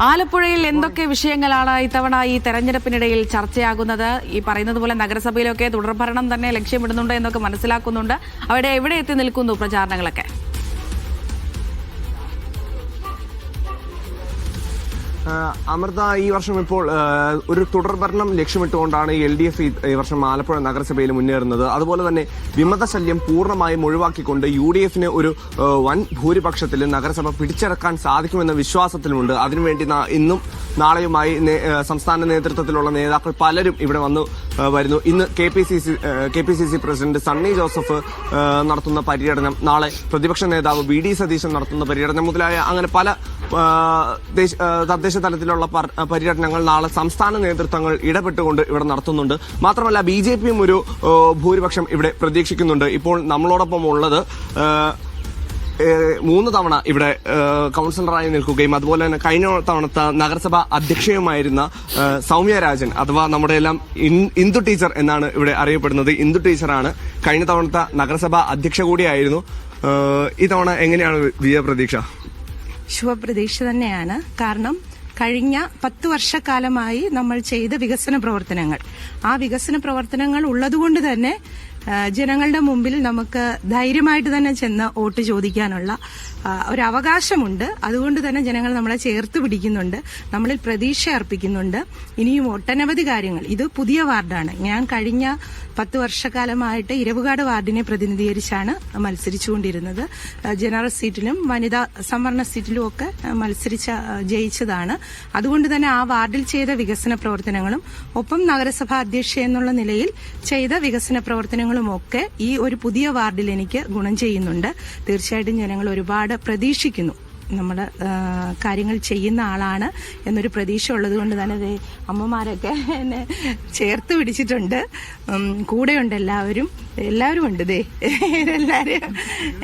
ആലപ്പുഴയിൽ എന്തൊക്കെ വിഷയങ്ങളാണ് ഇത്തവണ ഈ തെരഞ്ഞെടുപ്പിനിടയിൽ ചർച്ചയാകുന്നത്? ഈ പറയുന്നത് പോലെ നഗരസഭയിലൊക്കെ തുടർഭരണം തന്നെ ലക്ഷ്യമിടുന്നുണ്ട് എന്നൊക്കെ മനസ്സിലാക്കുന്നുണ്ട്. അവിടെ എവിടെ എത്തി നിൽക്കുന്നു പ്രചാരണങ്ങളൊക്കെ? അമൃത, ഈ വർഷം ഇപ്പോൾ ഒരു തുടർഭരണം ലക്ഷ്യമിട്ടുകൊണ്ടാണ് LDF ഈ വർഷം ആലപ്പുഴ നഗരസഭയിൽ മുന്നേറുന്നത്. അതുപോലെ തന്നെ വിമതശല്യം പൂർണ്ണമായും ഒഴിവാക്കിക്കൊണ്ട് UDF ഒരു വൻ ഭൂരിപക്ഷത്തിൽ നഗരസഭ പിടിച്ചെടുക്കാൻ സാധിക്കുമെന്ന വിശ്വാസത്തിലുമുണ്ട്. അതിനുവേണ്ടി ഇന്നും നാളെയുമായി സംസ്ഥാന നേതൃത്വത്തിലുള്ള നേതാക്കൾ പലരും ഇവിടെ വരുന്നു. ഇന്ന് KPCC പ്രസിഡന്റ് സണ്ണി ജോസഫ് നടത്തുന്ന പര്യടനം, നാളെ പ്രതിപക്ഷ നേതാവ് VD സതീശൻ നടത്തുന്ന പര്യടനം മുതലായ അങ്ങനെ പല തദ്ദേശ തലത്തിലുള്ള പര്യടനങ്ങൾ നാളെ സംസ്ഥാന നേതൃത്വങ്ങൾ ഇടപെട്ടുകൊണ്ട് ഇവിടെ നടത്തുന്നുണ്ട്. മാത്രമല്ല BJPയും ഒരു ഭൂരിപക്ഷം ഇവിടെ പ്രതീക്ഷിക്കുന്നുണ്ട്. ഇപ്പോൾ നമ്മളോടൊപ്പം ഉള്ളത് 3 തവണ ഇവിടെ കൌൺസിലറായി നിൽക്കുകയും അതുപോലെ തന്നെ കഴിഞ്ഞ തവണത്തെ നഗരസഭ അധ്യക്ഷയുമായിരുന്ന സൗമ്യ രാജൻ, അഥവാ നമ്മുടെ എല്ലാം ഇന്ദു ടീച്ചർ എന്നാണ് ഇവിടെ അറിയപ്പെടുന്നത്. ഇന്ദു ടീച്ചറാണ് കഴിഞ്ഞ തവണത്തെ നഗരസഭ അധ്യക്ഷ കൂടിയായിരുന്നു. ഈ തവണ എങ്ങനെയാണ് വിജയപ്രതീക്ഷ? ശുഭപ്രതീക്ഷ തന്നെയാണ്. കാരണം കഴിഞ്ഞ 10 വർഷക്കാലമായി നമ്മൾ ചെയ്ത വികസന പ്രവർത്തനങ്ങൾ, ആ വികസന പ്രവർത്തനങ്ങൾ ഉള്ളതുകൊണ്ട് തന്നെ ജനങ്ങളുടെ മുമ്പിൽ നമുക്ക് ധൈര്യമായിട്ട് തന്നെ ചെന്ന് വോട്ട് ചോദിക്കാനുള്ള ഒരു അവകാശമുണ്ട്. അതുകൊണ്ട് തന്നെ ജനങ്ങൾ നമ്മളെ ചേർത്ത് പിടിക്കുന്നുണ്ട്, നമ്മളിൽ പ്രതീക്ഷ അർപ്പിക്കുന്നുണ്ട്. ഇനിയും ഒട്ടനവധി കാര്യങ്ങൾ. ഇത് പുതിയ വാർഡാണ്. ഞാൻ കഴിഞ്ഞ 10 വർഷക്കാലമായിട്ട് ഇരവുകാട് വാർഡിനെ പ്രതിനിധീകരിച്ചാണ് മത്സരിച്ചുകൊണ്ടിരുന്നത്. ജനറൽ സീറ്റിലും വനിതാ സംവരണ സീറ്റിലും ഒക്കെ ജയിച്ചതാണ്. അതുകൊണ്ട് തന്നെ ആ വാർഡിൽ ചെയ്ത വികസന പ്രവർത്തനങ്ങളും ഒപ്പം നഗരസഭാ അധ്യക്ഷ എന്നുള്ള നിലയിൽ ചെയ്ത വികസന പ്രവർത്തനങ്ങളും ഒക്കെ ഈ ഒരു പുതിയ വാർഡിൽ എനിക്ക് ഗുണം ചെയ്യുന്നുണ്ട്. തീർച്ചയായിട്ടും ജനങ്ങൾ ഒരുപാട് പ്രതീക്ഷിക്കുന്നു. നമ്മൾ കാര്യങ്ങൾ ചെയ്യുന്ന ആളാണ് എന്നൊരു പ്രതീക്ഷ ഉള്ളത് കൊണ്ട് തന്നെ അമ്മമാരൊക്കെ എന്നെ ചേർത്ത് പിടിച്ചിട്ടുണ്ട്. കൂടെയുണ്ട് എല്ലാവരും ഉണ്ട്. എല്ലാവരും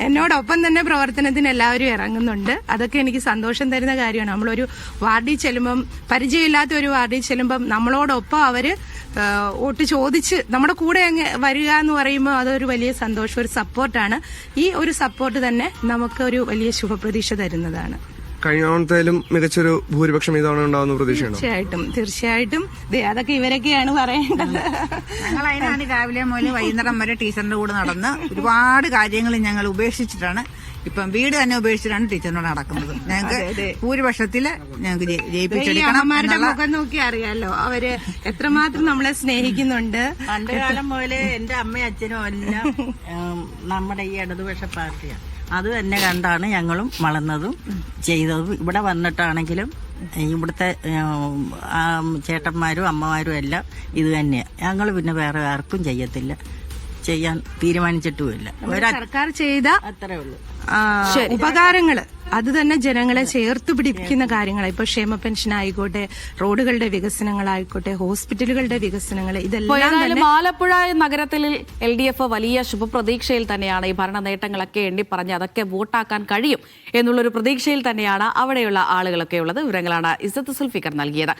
എന്നോടൊപ്പം തന്നെ പ്രവർത്തനത്തിന് എല്ലാവരും ഇറങ്ങുന്നുണ്ട്. അതൊക്കെ എനിക്ക് സന്തോഷം തരുന്ന കാര്യമാണ്. നമ്മളൊരു വാർഡിൽ ചെല്ലുമ്പം, പരിചയമില്ലാത്ത ഒരു വാർഡിൽ ചെല്ലുമ്പം നമ്മളോടൊപ്പം അവര് വോട്ട് ചോദിച്ച് നമ്മുടെ കൂടെ അങ്ങ് വരിക എന്ന് പറയുമ്പോൾ അതൊരു വലിയ സന്തോഷം, ഒരു സപ്പോർട്ടാണ്. ഈ ഒരു സപ്പോർട്ട് തന്നെ നമുക്ക് ഒരു വലിയ ശുഭപ്രതീക്ഷ തരുന്നതാണ്. കഴിഞ്ഞ തവണത്തേലും മികച്ചൊരു ഭൂരിപക്ഷം ഇതവണ ഉണ്ടാവുന്ന പ്രതീക്ഷയാണ്. തീർച്ചയായിട്ടും അതൊക്കെ ഇവരൊക്കെയാണ് പറയേണ്ടത്. ഞങ്ങൾ അതിനാണ് രാവിലെ മുതൽ വൈകുന്നേരം വരെ ടീച്ചറിന്റെ കൂടെ നടന്ന് ഒരുപാട് കാര്യങ്ങൾ ഞങ്ങൾ ഉപേക്ഷിച്ചിട്ടാണ്, ഇപ്പം വീട് തന്നെ ഉപേക്ഷിച്ചിട്ടാണ് ടീച്ചറിനോട് നടക്കുന്നത്. ഞങ്ങൾക്ക് ഭൂരിപക്ഷത്തില് ഞങ്ങൾക്ക് ജയിപ്പിച്ചെടുക്കണം. അമ്മമാരുടെ മുഖം നോക്കി അറിയാലോ അവര് എത്രമാത്രം നമ്മളെ സ്നേഹിക്കുന്നുണ്ട്. പണ്ടുകാലം പോലെ എന്റെ അമ്മയും അച്ഛനും എല്ലാം നമ്മുടെ ഈ ഇടതുപക്ഷ പാർട്ടിയാണ്. അത് തന്നെ കണ്ടാണ് ഞങ്ങളും വളർന്നതും ചെയ്തതും. ഇവിടെ വന്നിട്ടാണെങ്കിലും ഇവിടുത്തെ ചേട്ടന്മാരും അമ്മമാരും എല്ലാം ഇത് തന്നെയാണ്. ഞങ്ങൾ പിന്നെ വേറെ ആർക്കും ചെയ്യാൻ തീരുമാനിച്ചിട്ടുമില്ല. സർക്കാർ ചെയ്ത അത്രേ ഉള്ളൂ ഉപകാരങ്ങള് അത് തന്നെ ജനങ്ങളെ ചേർത്ത് പിടിക്കുന്ന കാര്യങ്ങളാണ്. ഇപ്പൊ ക്ഷേമ പെൻഷൻ ആയിക്കോട്ടെ, റോഡുകളുടെ വികസനങ്ങളായിക്കോട്ടെ, ഹോസ്പിറ്റലുകളുടെ വികസനങ്ങൾ, ഇതെല്ലാം ആലപ്പുഴ നഗരത്തിൽ LDF വലിയ ശുഭപ്രതീക്ഷയിൽ തന്നെയാണ്. ഈ ഭരണ നേട്ടങ്ങളൊക്കെ എണ്ണി പറഞ്ഞ് അതൊക്കെ വോട്ടാക്കാൻ കഴിയും എന്നുള്ളൊരു പ്രതീക്ഷയിൽ തന്നെയാണ് അവിടെയുള്ള ആളുകളൊക്കെ ഉള്ളത്. വിവരങ്ങളാണ് ഇസ്സത്ത് സുൽഫിക്കർ നൽകിയത്.